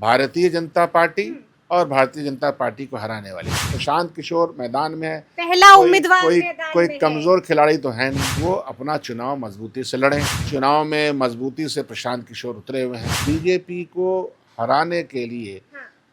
Bharatiya Janata party और Bharatiya Janata party को हराने वाली। प्रशांत किशोर मैदान में है, पहला कोई उम्मीदवार कोई मैदान कोई में कमजोर खिलाड़ी तो है नहीं। वो अपना चुनाव मजबूती से लड़े। चुनाव में मजबूती से प्रशांत किशोर उतरे हुए हैं। बीजेपी को हराने के लिए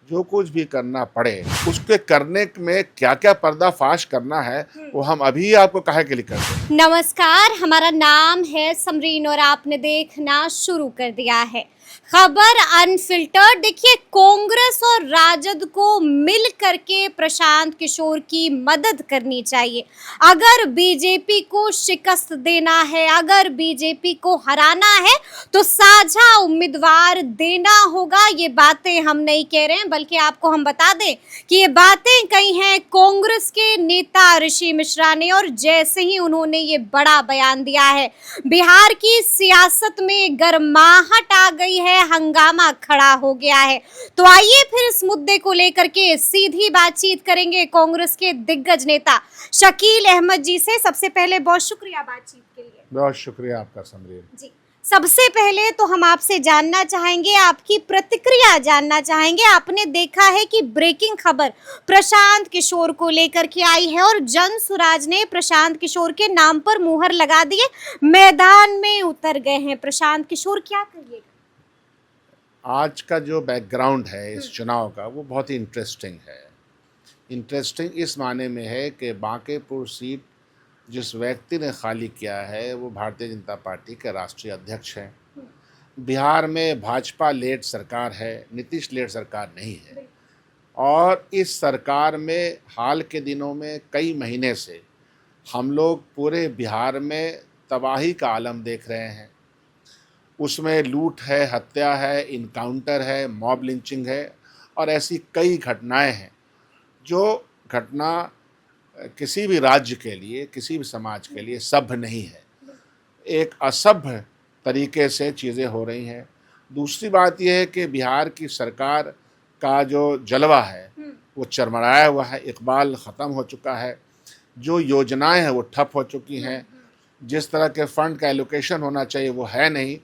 जो कुछ भी करना पड़े, उसके करने में क्या क्या पर्दाफाश करना है वो हम अभी आपको कहे के लिए कर दें। नमस्कार, हमारा नाम है समरीन और आपने देखना शुरू कर दिया है खबर अनफिल्टर्ड। देखिए, कांग्रेस और राजद को मिल करके प्रशांत किशोर की मदद करनी चाहिए। अगर बीजेपी को शिकस्त देना है, अगर बीजेपी को हराना है तो साझा उम्मीदवार देना होगा। ये बातें हम नहीं कह रहे हैं, बल्कि आपको हम बता दें कि ये बातें कही हैं कांग्रेस के नेता ऋषि मिश्रा ने, और जैसे ही उन्होंने ये बड़ा बयान दिया है, बिहार की सियासत में गर्माहट आ गई है, हंगामा खड़ा हो गया है। तो आइए फिर इस मुद्दे को लेकर के सीधी बातचीत करेंगे कांग्रेस के दिग्गज नेता शकील अहमद जी से। सबसे पहले बहुत शुक्रिया बातचीत के लिए। बहुत शुक्रिया आपका समरीन जी, सबसे पहले तो हम आपसे जानना चाहेंगे, आपकी प्रतिक्रिया जानना चाहेंगे। आपने देखा है कि ब्रेकिंग खबर प्रशांत किशोर को लेकर के आई है और जन सुराज ने प्रशांत किशोर के नाम पर मुहर लगा दिए, मैदान में उतर गए हैं प्रशांत किशोर। क्या कहिएगा? आज का जो बैकग्राउंड है इस चुनाव का वो बहुत ही इंटरेस्टिंग है। इंटरेस्टिंग इस माने में है कि बांकेपुर सीट जिस व्यक्ति ने खाली किया है वो भारतीय जनता पार्टी के राष्ट्रीय अध्यक्ष हैं। बिहार में भाजपा लेड सरकार है, नीतीश लेड सरकार नहीं है। और इस सरकार में हाल के दिनों में कई महीने से हम लोग पूरे बिहार में तबाही का आलम देख रहे हैं। उसमें लूट है, हत्या है, इनकाउंटर है, मॉब लिंचिंग है और ऐसी कई घटनाएं हैं जो घटना किसी भी राज्य के लिए, किसी भी समाज के लिए सभ्य नहीं है। एक असभ्य तरीके से चीज़ें हो रही हैं। दूसरी बात यह है कि बिहार की सरकार का जो जलवा है वो चरमराया हुआ है, इकबाल ख़त्म हो चुका है। जो योजनाएं हैं वो ठप हो चुकी हैं। जिस तरह के फंड का एलोकेशन होना चाहिए वो है नहीं।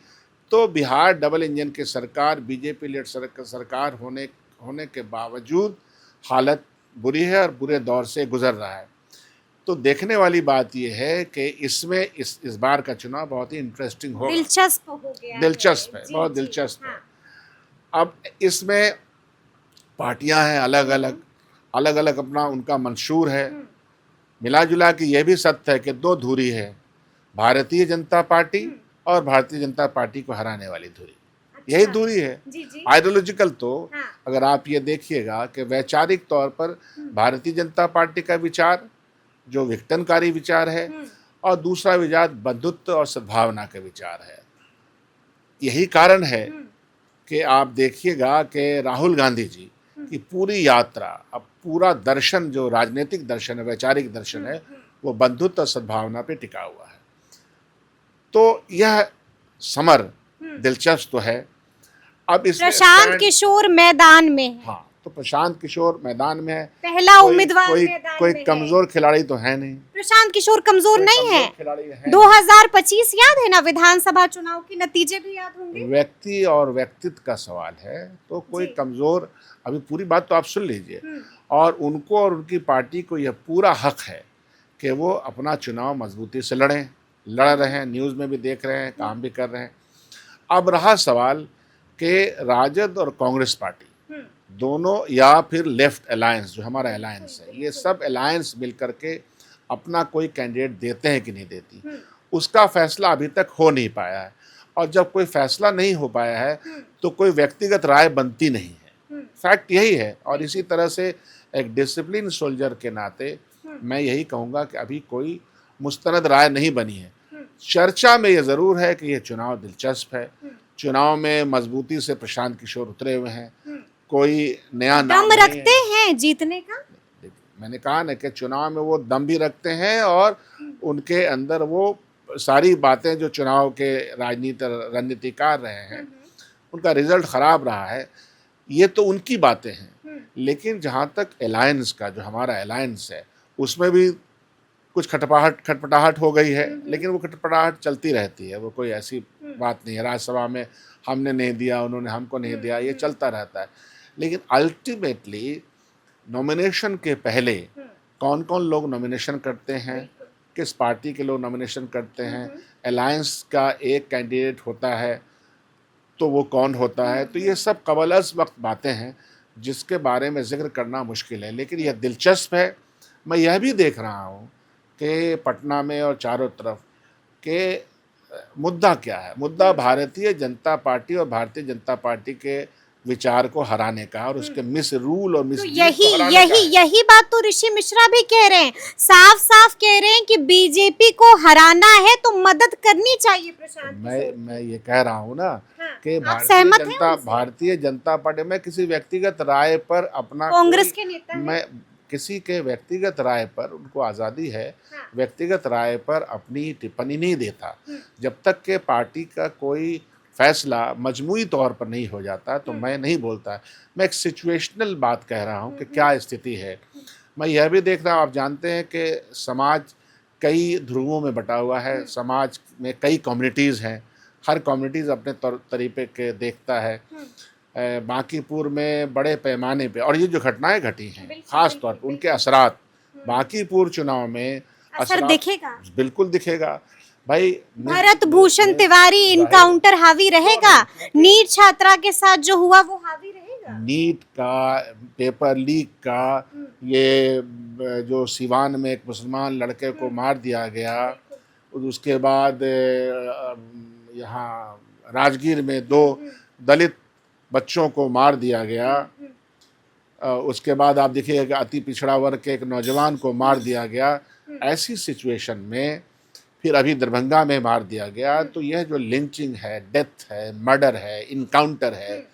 तो बिहार डबल इंजन की सरकार, बीजेपी लेड सरकार होने के बावजूद हालत बुरी है और बुरे दौर से गुजर रहा है। तो देखने वाली बात यह है कि इसमें इस बार का चुनाव बहुत ही इंटरेस्टिंग होगा। दिलचस्प हो गया, दिलचस्प है, जी, बहुत जी, दिलचस्प हाँ। है। अब इसमें पार्टियां हैं अलग अलग अपना उनका मंशूर है। मिला जुला के यह भी सत्य है कि दो धुरी है, भारतीय जनता पार्टी और भारतीय जनता पार्टी को हराने वाली धुरी। यही दूरी है। आइडियोलॉजिकल तो अगर आप ये देखिएगा कि वैचारिक तौर पर भारतीय जनता पार्टी का विचार जो विघटनकारी विचार है और दूसरा विचार बंधुत्व और सद्भावना का विचार है। यही कारण है कि आप देखिएगा कि राहुल गांधी जी की पूरी यात्रा, अब पूरा दर्शन जो राजनीतिक दर्शन है, वैचारिक दर्शन है, वो बंधुत्व और सद्भावना पे टिका हुआ है। तो यह समर दिलचस्प तो है। अब इसमें प्रशांत किशोर मैदान में है। हाँ, तो प्रशांत किशोर मैदान में है, पहला उम्मीदवार मैदान कोई में कमजोर खिलाड़ी तो है नहीं। प्रशांत किशोर कमजोर नहीं है। खिलाड़ी है। 2025 याद है ना, विधानसभा चुनाव के नतीजे भी याद होंगे। व्यक्ति और व्यक्तित्व का सवाल है, तो कोई कमजोर, अभी पूरी बात तो आप सुन लीजिए। और उनको और उनकी पार्टी को यह पूरा हक है कि वो अपना चुनाव मजबूती से लड़ रहे हैं। न्यूज़ में भी देख रहे हैं, काम भी कर रहे हैं। अब रहा सवाल कि राजद और कांग्रेस पार्टी दोनों या फिर लेफ्ट अलायंस, जो हमारा अलायंस है, ये सब अलायंस मिल करके अपना कोई कैंडिडेट देते हैं कि नहीं देती, उसका फैसला अभी तक हो नहीं पाया है। और जब कोई फैसला नहीं हो पाया है तो कोई व्यक्तिगत राय बनती नहीं है। फैक्ट यही है। और इसी तरह से एक डिसिप्लिन सोल्जर के नाते मैं यही कहूँगा कि अभी कोई मुस्तनद राय नहीं बनी है। चर्चा में ये ज़रूर है कि ये चुनाव दिलचस्प है। चुनाव में मजबूती से प्रशांत किशोर उतरे हुए हैं। कोई नया नाम दम रखते हैं जीतने का। मैंने कहा ना कि चुनाव में वो दम भी रखते हैं और उनके अंदर वो सारी बातें जो चुनाव के रणनीतिकार रहे हैं उनका रिजल्ट ख़राब रहा है, ये तो उनकी बातें हैं। लेकिन जहाँ तक अलायंस का, जो हमारा अलायंस है, उसमें भी कुछ खटपटाहट हो गई है, लेकिन वो खटपटाहट चलती रहती है, वो कोई ऐसी बात नहीं है। राज्यसभा में हमने नहीं दिया, उन्होंने हमको नहीं दिया, ये चलता रहता है। लेकिन अल्टीमेटली नॉमिनेशन के पहले कौन कौन लोग नॉमिनेशन करते हैं, किस पार्टी के लोग नॉमिनेशन करते हैं, अलायंस का एक कैंडिडेट होता है तो वो कौन होता है, तो ये सब कबल अज़ वक्त बातें हैं जिसके बारे में ज़िक्र करना मुश्किल है। लेकिन यह दिलचस्प है, मैं यह भी देख रहा हूँ कि पटना में और चारों तरफ के मुद्दा क्या है। मुद्दा भारतीय जनता पार्टी और भारतीय जनता पार्टी के विचार को हराने का और उसके मिस रूल और मिस तो यही बात तो ऋषि मिश्रा भी कह रहे हैं, साफ साफ कह रहे हैं कि बीजेपी को हराना है तो मदद करनी चाहिए प्रशांत किशोर। मैं ये कह रहा हूँ ना कि आप सहमत हैं उनसे? भारतीय जनता पार्टी में किसी व्यक्तिगत राय पर अपना कांग्रेस के नेता हैं। मैं किसी के व्यक्तिगत राय पर उनको आज़ादी है, व्यक्तिगत राय पर अपनी टिप्पणी नहीं देता। जब तक के पार्टी का कोई फैसला मजमूई तौर पर नहीं हो जाता तो मैं नहीं बोलता। मैं एक सिचुएशनल बात कह रहा हूँ कि क्या स्थिति है। मैं यह भी देख रहा हूँ, आप जानते हैं कि समाज कई ध्रुवों में बटा हुआ है, समाज में कई कम्युनिटीज़ हैं, हर कम्युनिटीज़ अपने तरीके के देखता है। बांकीपुर में बड़े पैमाने पे और ये जो घटनाएं घटी हैं ख़ास तौर पर उनके असरात बांकीपुर चुनाव में असर दिखेगा, बिल्कुल दिखेगा भाई। भरत भूषण तिवारी इनकाउंटर हावी रहेगा, नीट छात्रा के साथ जो हुआ वो हावी रहेगा, नीट का पेपर लीक का, ये जो सिवान में एक मुसलमान लड़के को मार दिया गया, उसके बाद यहाँ राजगीर में 2 दलित बच्चों को मार दिया गया, उसके बाद आप देखिए कि अति पिछड़ा वर्ग के एक नौजवान को मार दिया गया। ऐसी सिचुएशन में फिर अभी दरभंगा में मार दिया गया। तो यह जो लिंचिंग है, डेथ है, मर्डर है, इनकाउंटर है,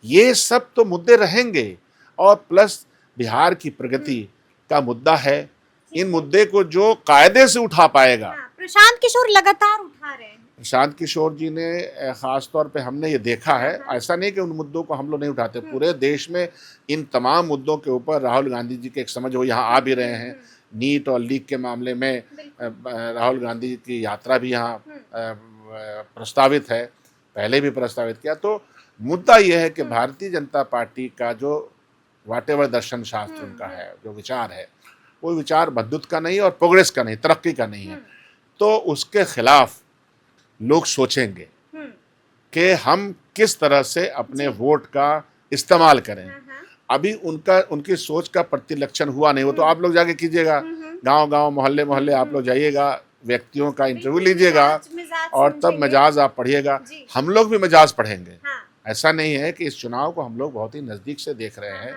ये सब तो मुद्दे रहेंगे। और प्लस बिहार की प्रगति का मुद्दा है। इन मुद्दे को जो कायदे से उठा पाएगा, प्रशांत किशोर लगातार उठा रहे हैं। प्रशांत किशोर जी ने ख़ास तौर पे हमने ये देखा है, ऐसा नहीं कि उन मुद्दों को हम लोग नहीं उठाते, पूरे देश में इन तमाम मुद्दों के ऊपर राहुल गांधी जी के एक समझ वो यहाँ आ भी रहे हैं। नीट और लीक के मामले में राहुल गांधी की यात्रा भी यहाँ प्रस्तावित है, पहले भी प्रस्तावित किया। तो मुद्दा यह है कि भारतीय जनता पार्टी का जो वाटेवर दर्शन शास्त्र उनका है, जो विचार है, वो विचार बंधुत्व का नहीं और प्रोग्रेस का नहीं, तरक्की का नहीं है। तो उसके खिलाफ लोग सोचेंगे कि हम किस तरह से अपने वोट का इस्तेमाल करें। अभी उनकी सोच का प्रतिलक्षण हुआ नहीं। वो तो आप लोग जाके कीजिएगा, गांव-गांव, मोहल्ले आप लोग जाइएगा, व्यक्तियों का इंटरव्यू लीजिएगा और तब मिजाज आप पढ़िएगा। हम लोग भी मिजाज पढ़ेंगे। ऐसा नहीं है कि इस चुनाव को हम लोग बहुत ही नज़दीक से देख रहे हैं,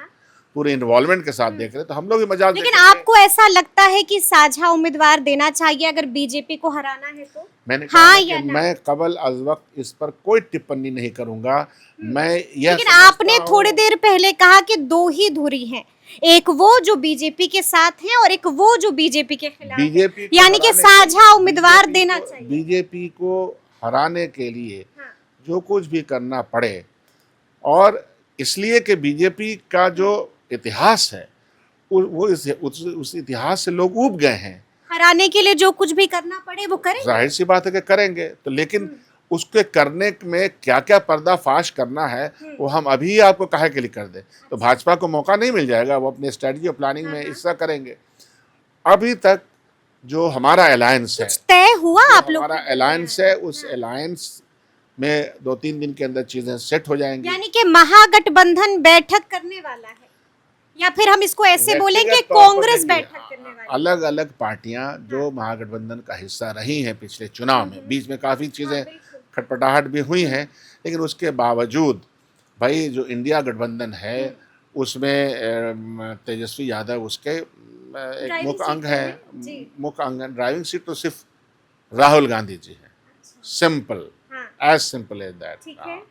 पूरे इन्वॉल्वमेंट के साथ देख रहे हैं, तो हम लोग भी मिजाज। लेकिन आपको ऐसा लगता है कि साझा उम्मीदवार देना चाहिए अगर बीजेपी को हराना है तो? मैंने कहा कि मैं कबल अज़ वक्त इस पर कोई टिप्पणी नहीं करूंगा। मैं यह लेकिन आपने थोड़ी देर पहले कहा कि 2 ही धुरी हैं, एक वो जो बीजेपी के साथ हैं और एक वो जो बीजेपी के खिलाफ है, यानी कि साझा उम्मीदवार देना चाहिए। बीजेपी को हराने के लिए जो कुछ भी करना पड़े, और इसलिए कि बीजेपी का जो इतिहास है वो उस इतिहास से लोग ऊब गए हैं। हराने के लिए जो कुछ भी करना पड़े वो करेंगे, जाहिर सी बात है कि करेंगे। तो लेकिन उसके करने में क्या क्या पर्दाफाश करना है वो हम अभी आपको काहे के लिए कर दे। तो भाजपा को मौका नहीं मिल जाएगा, वो अपने स्ट्रेटजी और प्लानिंग में हिस्सा करेंगे। अभी तक जो हमारा अलायंस है तय हुआ, आप लोग हमारा अलायंस है, उस अलायंस में 2-3 दिन के अंदर चीजें सेट हो जाएंगी। यानी कि महागठबंधन बैठक करने वाला है, या फिर हम इसको ऐसे बोलें कि कांग्रेस बैठक करने वाली है। अलग अलग पार्टियां जो महागठबंधन का हिस्सा रही हैं पिछले चुनाव में, बीच में काफ़ी चीज़ें खटपटाहट भी हुई हैं, लेकिन उसके बावजूद भाई जो इंडिया गठबंधन है उसमें तेजस्वी यादव उसके एक मुख्य अंग है। मुख्य अंग ड्राइविंग सीट तो सिर्फ राहुल गांधी जी है। Simple, as simple as that.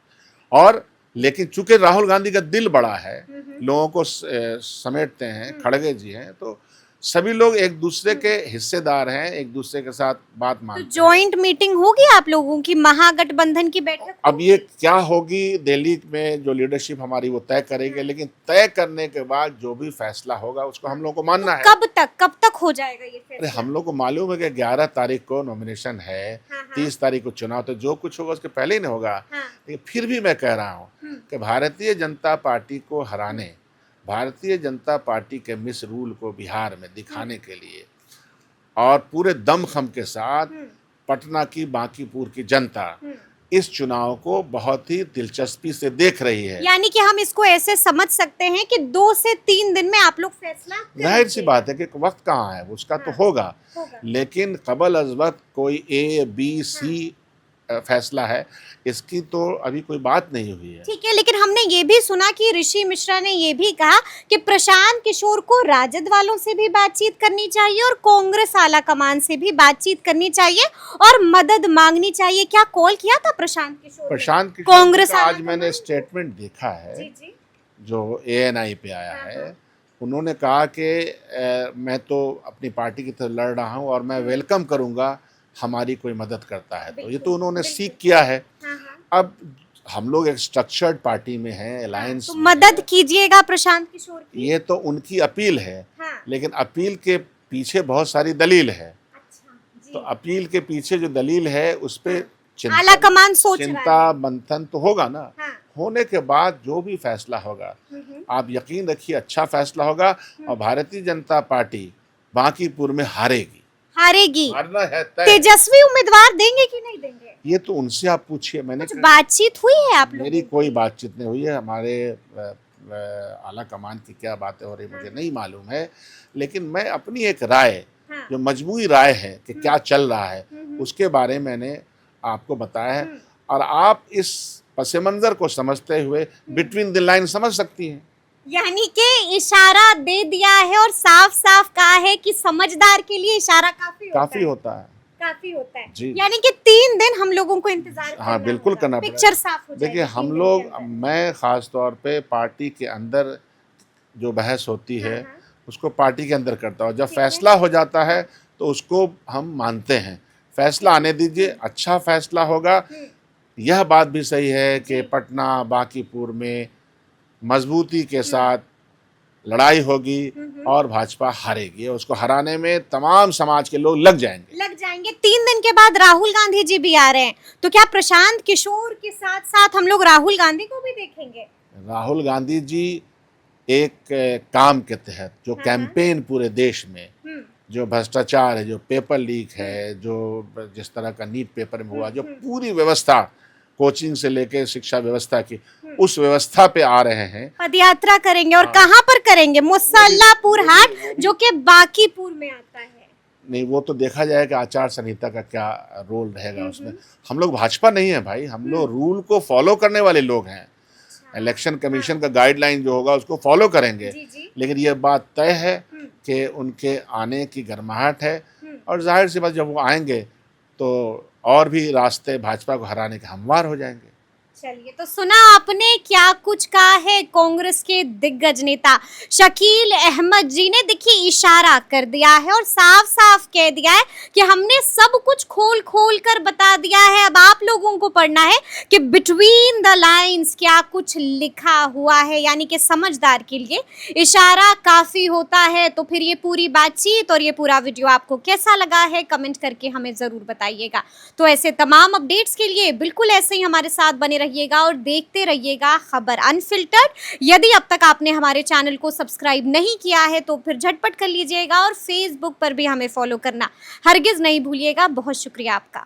और लेकिन चूंकि राहुल गांधी का दिल बड़ा है, लोगों को समेटते हैं, खड़गे जी हैं, तो सभी लोग एक दूसरे के हिस्सेदार हैं, एक दूसरे के साथ बात तो मानते हैं। जॉइंट मीटिंग होगी आप लोगों की, महागठबंधन की बैठक अब ये क्या होगी दिल्ली में जो लीडरशिप हमारी वो तय करेगी, लेकिन तय करने के बाद जो भी फैसला होगा उसको हम लोग को मानना है। कब तक हो जाएगा ये अरे फैसला? हम लोग को मालूम है कि 11 तारीख को नॉमिनेशन है, हाँ, हाँ। 30 तारीख को चुनाव, तो जो कुछ होगा उसके पहले ही नहीं होगा। हाँ। लेकिन फिर भी मैं कह रहा हूँ कि भारतीय जनता पार्टी को हराने, भारतीय जनता पार्टी के मिस रूल को बिहार में दिखाने के लिए और पूरे दमखम के साथ पटना की बांकीपुर की जनता इस चुनाव को बहुत ही दिलचस्पी से देख रही है। यानी कि हम इसको ऐसे समझ सकते हैं कि 2 से 3 दिन में आप लोग फैसला कर जाहिर सी लीजिए। बात है कि वक्त कहाँ है, उसका तो होगा, लेकिन कबल अज वक्त कोई A, B, C फैसला है, इसकी तो अभी कोई बात नहीं हुई है। ठीक है, लेकिन हमने ये भी सुना कि ऋषि मिश्रा ने ये भी कहा कि प्रशांत किशोर को राजद वालों से भी बातचीत करनी चाहिए और कांग्रेस आला कमान से भी बातचीत करनी चाहिए और मदद मांगनी चाहिए। क्या कॉल किया था प्रशांत किशोर ने? प्रशांत किशोर कांग्रेस का आज आला मैंने कमान? स्टेटमेंट देखा है जी। जो ANI पे आया है। उन्होंने कहा कि मैं तो अपनी पार्टी की तरफ लड़ रहा हूँ और मैं वेलकम करूँगा हमारी कोई मदद करता है तो। ये तो उन्होंने सीख किया है। अब हम लोग एक स्ट्रक्चर्ड पार्टी में हैं, अलायंस तो मदद कीजिएगा प्रशांत किशोर की। ये तो उनकी अपील है, हाँ। लेकिन अपील के पीछे बहुत सारी दलील है। अच्छा, जी। तो अपील के पीछे जो दलील है उस पे आला कमान सोच रहा चिंता मंथन तो होगा ना। हाँ। होने के बाद जो भी फैसला होगा आप यकीन रखिए अच्छा फैसला होगा और भारतीय जनता पार्टी बांकीपुर में हारेगी। हारना है तय। तेजस्वी उम्मीदवार देंगे कि नहीं देंगे? ये तो उनसे आप पूछिए। मैंने कुछ बातचीत हुई है आप लोगों मेरी की? कोई बातचीत नहीं हुई है। हमारे आला कमान की क्या बातें हो रही मुझे नहीं मालूम है, लेकिन मैं अपनी एक राय हाँ। जो मजमूई राय है कि क्या चल रहा है उसके बारे में मैंने आपको बताया है और आप इस पस मंज़र को समझते हुए बिटवीन द लाइन समझ सकती हैं। यानी कि इशारा दे दिया है और साफ साफ कहा है कि समझदार के लिए इशारा काफी होता है। काफी होता है जी। यानी कि 3 दिन हम लोगों को इंतजार हाँ बिल्कुल करना पड़ेगा। पिक्चर साफ हो जाएगी। देखिए हम लोग, मैं ख़ास तौर पे पार्टी के अंदर जो बहस होती है उसको पार्टी के अंदर करता हूँ। जब फैसला हो जाता है तो उसको हम मानते हैं। फैसला आने दीजिए, अच्छा फैसला होगा। यह बात भी सही है कि पटना बांकीपुर में मजबूती के साथ लड़ाई होगी और भाजपा हारेगी। उसको हराने में तमाम समाज के लोग लग जाएंगे। 3 दिन के बाद राहुल गांधी जी भी आ रहे हैं, तो क्या प्रशांत किशोर के साथ साथ हम लोग राहुल गांधी को भी देखेंगे? राहुल गांधी जी एक काम के तहत जो कैंपेन पूरे देश में जो भ्रष्टाचार है, जो पेपर लीक है, जो जिस तरह का नीट पेपर में हुआ, जो पूरी व्यवस्था कोचिंग से लेके शिक्षा व्यवस्था की, उस व्यवस्था पे आ रहे हैं। पदयात्रा करेंगे और कहाँ पर करेंगे? मुसल्लापुर हाट जो कि बांकीपुर में आता है। नहीं वो तो देखा जाएगा आचार संहिता का क्या रोल रहेगा उसमें। हम लोग भाजपा नहीं है भाई, हम लोग रूल को फॉलो करने वाले लोग हैं। इलेक्शन कमीशन का गाइडलाइन जो होगा उसको फॉलो करेंगे। लेकिन ये बात तय है कि उनके आने की गर्माहट है और जाहिर सी बात जब वो आएंगे तो और भी रास्ते भाजपा को हराने के हमवार हो जाएंगे। चलिए, तो सुना आपने क्या कुछ कहा है कांग्रेस के दिग्गज नेता शकील अहमद जी ने। देखिए इशारा कर दिया है और साफ साफ कह दिया है कि हमने सब कुछ खोल खोल कर बता दिया है। अब आप लोगों को पढ़ना है कि बिटवीन द लाइंस क्या कुछ लिखा हुआ है, यानी कि समझदार के लिए इशारा काफी होता है। तो फिर ये पूरी बातचीत और ये पूरा वीडियो आपको कैसा लगा है कमेंट करके हमें जरूर बताइएगा। तो ऐसे तमाम अपडेट्स के लिए बिल्कुल ऐसे ही हमारे साथ बने रहिएगा और देखते रहिएगा खबर अनफिल्टर्ड। यदि अब तक आपने हमारे चैनल को सब्सक्राइब नहीं किया है तो फिर झटपट कर लीजिएगा और फेसबुक पर भी हमें फॉलो करना हरगिज नहीं भूलिएगा। बहुत शुक्रिया आपका।